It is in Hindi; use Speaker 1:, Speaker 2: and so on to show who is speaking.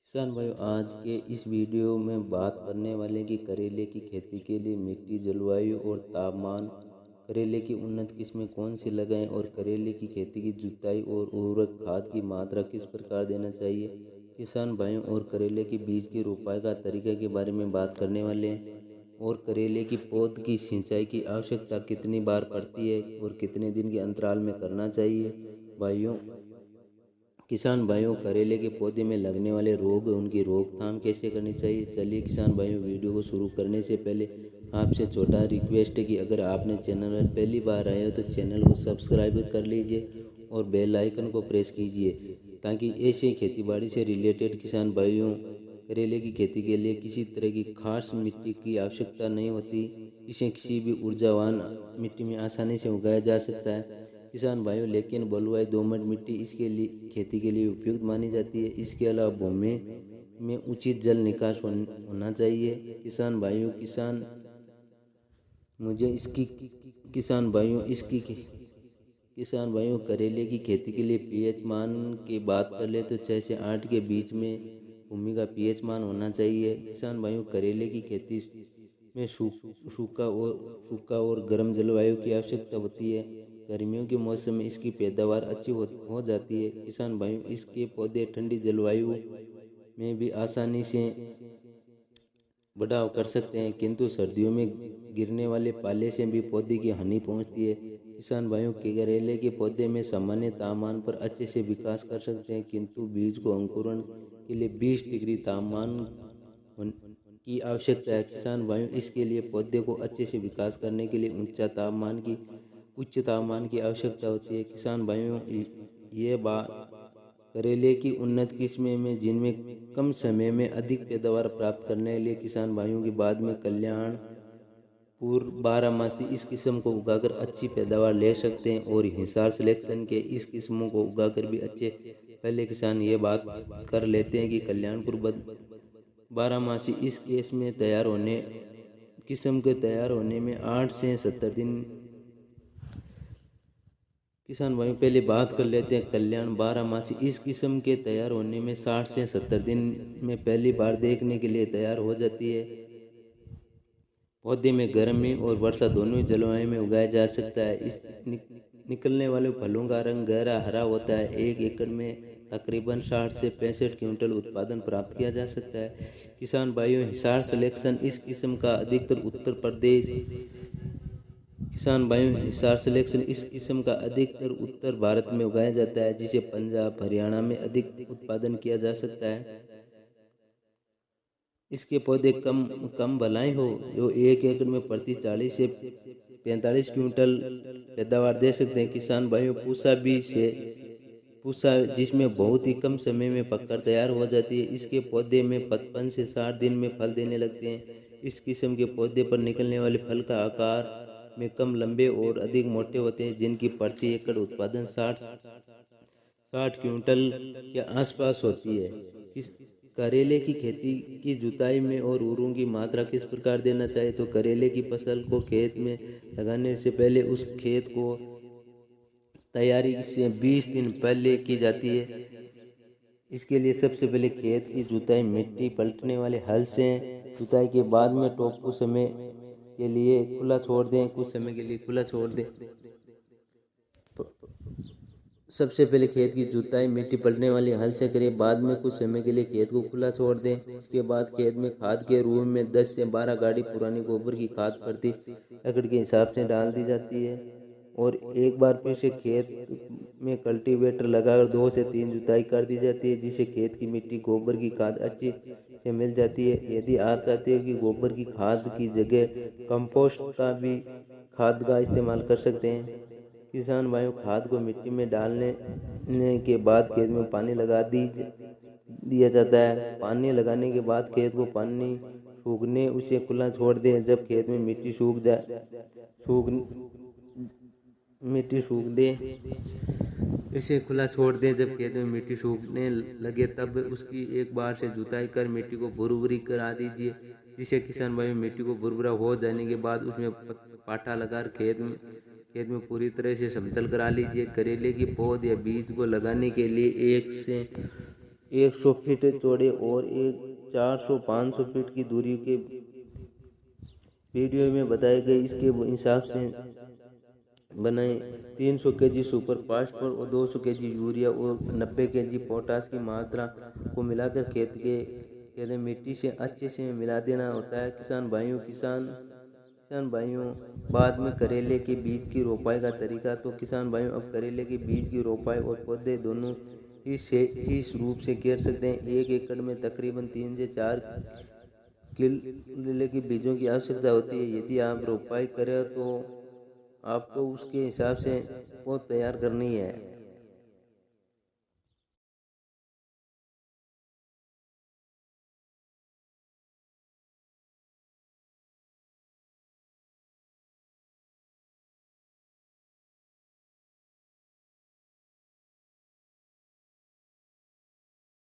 Speaker 1: किसान भाइयों, आज के इस वीडियो में बात करने वाले कि करेले की खेती के लिए मिट्टी, जलवायु और तापमान, करेले की उन्नत किस्में कौन सी लगाएं और करेले की खेती की जुताई और उर्वरक खाद की मात्रा किस प्रकार देना चाहिए। किसान भाइयों और करेले के बीज की रोपाई का तरीका के बारे में बात करने वाले हैं और करेले की पौध की सिंचाई की आवश्यकता कितनी बार पड़ती है और कितने दिन के अंतराल में करना चाहिए। भाइयों, किसान भाइयों, करेले के पौधे में लगने वाले रोग, उनकी रोकथाम कैसे करनी चाहिए। चलिए किसान भाइयों, वीडियो को शुरू करने से पहले आपसे छोटा रिक्वेस्ट है कि अगर आपने चैनल पर पहली बार आए हो तो चैनल को सब्सक्राइब कर लीजिए और बेल आइकन को प्रेस कीजिए ताकि ऐसे खेतीबाड़ी से रिलेटेड किसान भाइयों, करेले की खेती के लिए किसी तरह की खास मिट्टी की आवश्यकता नहीं होती। इसे किसी भी ऊर्जावान मिट्टी में आसानी से उगाया जा सकता है किसान भाइयों। लेकिन बलुआई दोमट मिट्टी इसके लिए खेती के लिए उपयुक्त मानी जाती है। इसके अलावा भूमि में उचित जल निकास होना चाहिए। किसान भाइयों, मुझे इसकी किसान भाइयों इसकी किसान भाइयों करेले की खेती के लिए पीएच मान की बात कर ले तो 6 से 8 के बीच में भूमि का पीएच मान होना चाहिए। किसान भाइयों, करेले की खेती में सूखा और गर्म जलवायु की आवश्यकता होती है। गर्मियों के मौसम में इसकी पैदावार अच्छी हो जाती है। किसान भाइयों, इसके पौधे ठंडी जलवायु में भी आसानी से बढ़ाव कर सकते हैं, किंतु सर्दियों में गिरने वाले पाले से भी पौधे की हानि पहुंचती है। किसान भाइयों, करेले के पौधे में सामान्य तापमान पर अच्छे से विकास कर सकते हैं, किंतु बीज को अंकुरण के लिए 20 डिग्री तापमान की आवश्यकता है। किसान भाइयों, इसके लिए पौधे को अच्छे से विकास करने के लिए उच्च तापमान की आवश्यकता होती है। किसान भाइयों, ये बात करेले की उन्नत किस्में में जिनमें कम समय में अधिक पैदावार प्राप्त करने के लिए किसान भाइयों की बाद में कल्याणपुर बारहमासी इस किस्म को उगाकर अच्छी पैदावार ले सकते हैं और हिसार सिलेक्शन के इस किस्मों को उगाकर भी अच्छे पहले किसान ये बात कर लेते हैं कि कल्याणपुर बारहमासी इस केस में किस्म के तैयार होने में 8 से 70 दिन। किसान भाइयों, पहले बात कर लेते हैं कल्याण बारहमासी इस किस्म के तैयार होने में 60 से 70 दिन में पहली बार देखने के लिए तैयार हो जाती है। पौधे में गर्मी और वर्षा दोनों ही जलवायु में उगाया जा सकता है। इस निकलने वाले फलों का रंग गहरा हरा होता है। 1 एकड़ में तकरीबन 60 से 65 क्विंटल उत्पादन प्राप्त किया जा सकता है। किसान भाइयों, हिसार सिलेक्शन इस किस्म का अधिकतर उत्तर प्रदेश किसान भाइयों, हिसार सिलेक्शन इस किस्म का अधिकतर उत्तर भारत में उगाया जाता है, जिसे पंजाब, हरियाणा में अधिक उत्पादन किया जा सकता है। इसके पौधे कम भलाई हो जो 1 एकड़ में प्रति 40 से 45 क्विंटल पैदावार दे सकते हैं। किसान भाइयों, पूसा जिसमें बहुत ही कम समय में पककर तैयार हो जाती है। इसके पौधे में 55 से 60 दिन में फल देने लगते हैं। इस किस्म के पौधे पर निकलने वाले फल का आकार में कम लंबे और अधिक मोटे होते हैं, जिनकी प्रति एकड़ उत्पादन 60 क्विंटल के आसपास होती है। करेले की खेती की जुताई में और उर्वरकों की मात्रा किस प्रकार देना चाहिए। तो करेले की फसल को खेत में लगाने से पहले उस खेत को तैयारी से 20 दिन पहले की जाती है। इसके लिए सबसे पहले खेत की जुताई मिट्टी पलटने वाले हल से, जुताई के बाद में टोप कुछ समय के लिए खुला छोड़ दें। तो सबसे पहले खेत की जुताई मिट्टी पलटने वाले हल से करें, बाद में कुछ समय के लिए खेत को खुला छोड़ दें। इसके बाद खेत में खाद के रूप में 10 से 12 गाड़ी पुरानी गोबर की खाद प्रति एकड़ के हिसाब से डाल दी जाती है और एक बार फिर से खेत में कल्टीवेटर लगाकर 2 से 3 जुताई कर दी जाती है, जिससे खेत की मिट्टी गोबर की खाद अच्छी से मिल जाती है। यदि आप चाहते हो कि गोबर की खाद की जगह कंपोस्ट का भी खाद का इस्तेमाल कर सकते हैं। किसान भाइयों, खाद को मिट्टी में डालने के बाद खेत में पानी लगा दिया जाता है। पानी लगाने के बाद खेत को पानी सूखने उसे खुला छोड़ दें। जब खेत में मिट्टी सूख दे इसे खुला छोड़ दें। जब खेत में मिट्टी सूखने लगे तब उसकी एक बार से जुताई कर मिट्टी को भुरभुरी करा दीजिए, जिससे किसान भाई मिट्टी को भुरभुरा हो जाने के बाद उसमें पाटा लगाकर खेत में पूरी तरह से समतल करा लीजिए। करेले की पौध या बीज को लगाने के लिए 1 से 100 फीट चौड़े और एक 400-500 फीट की दूरी के वीडियो में बताए गए इसके हिसाब से बनाएं। 300 केजी सुपर फास्फोर और 200 केजी यूरिया और 90 केजी पोटास की मात्रा को मिलाकर खेत में मिट्टी से अच्छे से मिला देना होता है। किसान भाइयों बाद में करेले के बीज की रोपाई का तरीका। तो किसान भाइयों, अब करेले के बीज की रोपाई और पौधे दोनों ही रूप से कर सकते हैं। 1 एकड़ में तकरीबन 3 से 4 करेले के बीजों की आवश्यकता होती है। यदि आप रोपाई करें तो आपको उसके हिसाब से पौध तैयार करनी है।